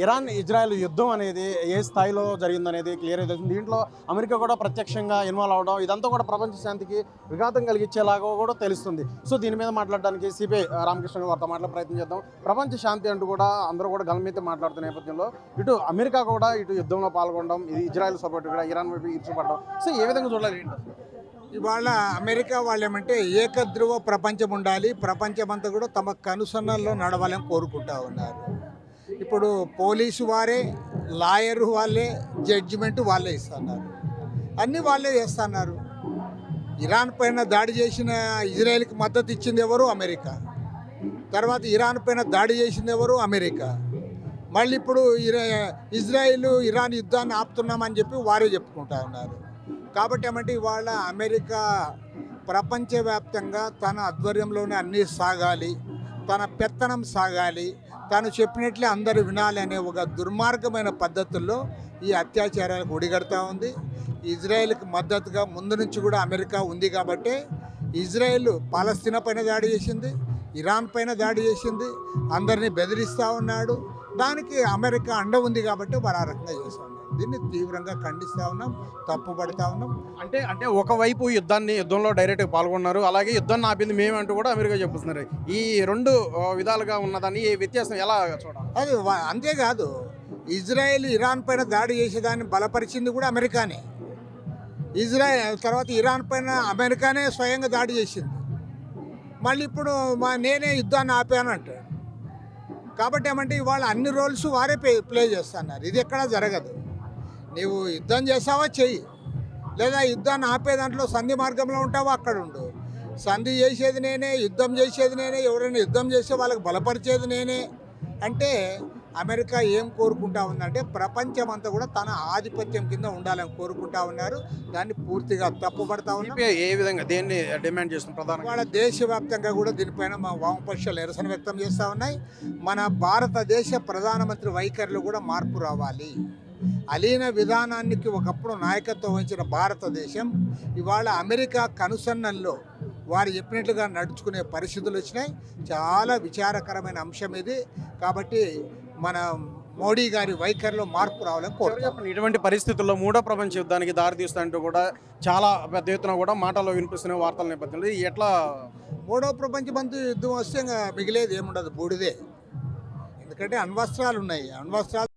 Iran Israel యుద్ధం అనేది ఏ స్థాయిలో జరిగిందనేది క్లియర్ అవుతుంది. దీంట్లో అమెరికా కూడా ప్రత్యక్షంగా ఇన్వాల్వ్ అవడం ఇదంతా కూడా ప్రపంచ శాంతికి విఘాతం కలిగించేలాగా కూడా తెలుస్తుంది. సో దీని మీద మాట్లాడడానికి సిపిఐ రామకృష్ణ వారితో మాట్లాడే ప్రయత్నం చేద్దాం. ప్రపంచ శాంతి అంటూ కూడా అందరూ కూడా గల్మీతే మాట్లాడుతున్న నేపథ్యంలో ఇటు అమెరికా కూడా ఇటు యుద్ధంలో పాల్గొనడం, ఇది ఇజ్రాయెల్ సపోర్ట్ కూడా ఇరాన్ వైపు ఈర్చపడడం, సో ఏ విధంగా చూడాలి? ఇవాళ అమెరికా వాళ్ళు ఏమంటే ఏకధ్రువ ప్రపంచం ఉండాలి, ప్రపంచమంతా కూడా తమ కనుసన్నల్లో నడవాలని కోరుకుంటా ఉన్నారు. ఇప్పుడు పోలీసు వారే, లాయర్ వాళ్ళే, జడ్జిమెంట్ వాళ్ళే ఇస్తున్నారు, అన్నీ వాళ్ళే చేస్తున్నారు. ఇరాన్ పైన దాడి చేసిన ఇజ్రాయెల్కి మద్దతు ఇచ్చింది ఎవరు? అమెరికా. తర్వాత ఇరాన్ పైన దాడి చేసింది ఎవరు? అమెరికా. మళ్ళీ ఇప్పుడు ఇజ్రాయిల్ ఇరాన్ యుద్ధాన్ని ఆపుతున్నామని చెప్పి వారే చెప్పుకుంటా ఉన్నారు. కాబట్టి ఏమంటే ఇవాళ అమెరికా ప్రపంచవ్యాప్తంగా తన ఆధ్వర్యంలోనే అన్నీ సాగాలి, తన పెత్తనం సాగాలి, తను చెప్పినట్లే అందరూ వినాలి అనే ఒక దుర్మార్గమైన పద్ధతుల్లో ఈ అత్యాచారాలకు ఒడిగడతా ఉంది. ఇజ్రాయెల్కి మద్దతుగా ముందు నుంచి కూడా అమెరికా ఉంది కాబట్టి ఇజ్రాయెల్ పాలస్తీనా పైన దాడి చేసింది, ఇరాన్ పైన దాడి చేసింది, అందరినీ బెదిరిస్తూ ఉన్నాడు. దానికి అమెరికా అండ ఉంది కాబట్టి వారు ఆ రకంగా చేస్తూ ఉన్నారు. దీన్ని తీవ్రంగా ఖండిస్తూ ఉన్నాం, తప్పుపడతా ఉన్నాం. అంటే ఒకవైపు యుద్ధంలో డైరెక్ట్గా పాల్గొన్నారు, అలాగే యుద్ధాన్ని ఆపింది మేమంటూ కూడా అమెరికా చెప్తున్నారు. ఈ రెండు విధాలుగా ఉన్నదాన్ని ఈ వ్యత్యాసం ఎలా చూడాలి? అది అంతేకాదు, ఇజ్రాయెల్ ఇరాన్ పైన దాడి చేసేదాన్ని బలపరిచింది కూడా అమెరికానే. ఇజ్రాయెల్ తర్వాత ఇరాన్ పైన అమెరికానే స్వయంగా దాడి చేసింది. మళ్ళీ ఇప్పుడు నేనే యుద్ధాన్ని ఆపానంటాడు. కాబట్టి ఏమంటే ఇవాళ అన్ని రోల్స్ వారే ప్లే చేస్తున్నారు. ఇది ఎక్కడా జరగదు. నీవు యుద్ధం చేసావా చెయ్యి, లేదా యుద్ధాన్ని ఆపే దాంట్లో సంధి మార్గంలో ఉంటావా అక్కడ ఉండు. సంధి చేసేది నేనే, యుద్ధం చేసేది నేనే, ఎవరైనా యుద్ధం చేసే వాళ్ళకి బలపరిచేది నేనే అంటే అమెరికా ఏం కోరుకుంటా ఉందంటే ప్రపంచం అంతా కూడా తన ఆధిపత్యం కింద ఉండాలని కోరుకుంటా ఉన్నారు. దాన్ని పూర్తిగా తప్పుపడతా ఉన్నారు. ఏ విధంగా దేన్ని డిమాండ్ చేస్తున్న ప్రధానంగా వాళ్ళ దేశవ్యాప్తంగా కూడా దీనిపైన మా వామపక్షాలు నిరసన వ్యక్తం చేస్తూ ఉన్నాయి. మన భారతదేశ ప్రధానమంత్రి వైఖరిలో కూడా మార్పు రావాలి. అలీన విధానానికి ఒకప్పుడు నాయకత్వం వహించిన భారతదేశం ఇవాళ అమెరికా కనుసన్నల్లో వారు చెప్పినట్లుగా నడుచుకునే పరిస్థితులు వచ్చినాయి. చాలా విచారకరమైన అంశం ఇది. కాబట్టి మన మోడీ గారి వైఖరిలో మార్పు రావాలని కోరుకుంటున్నాం. ఇటువంటి పరిస్థితుల్లో మూడో ప్రపంచ యుద్ధానికి దారితీస్తుంటూ కూడా చాలా పెద్ద ఎత్తున కూడా మాటల్లో వినిపిస్తున్న వార్తల నేపథ్యంలో ఎట్లా మూడో ప్రపంచ యుద్ధం వస్తే ఇంకా మిగిలేది ఏముండదు, బూడిదే. ఎందుకంటే అణ్వస్త్రాలు ఉన్నాయి, అణ్వస్త్రాలు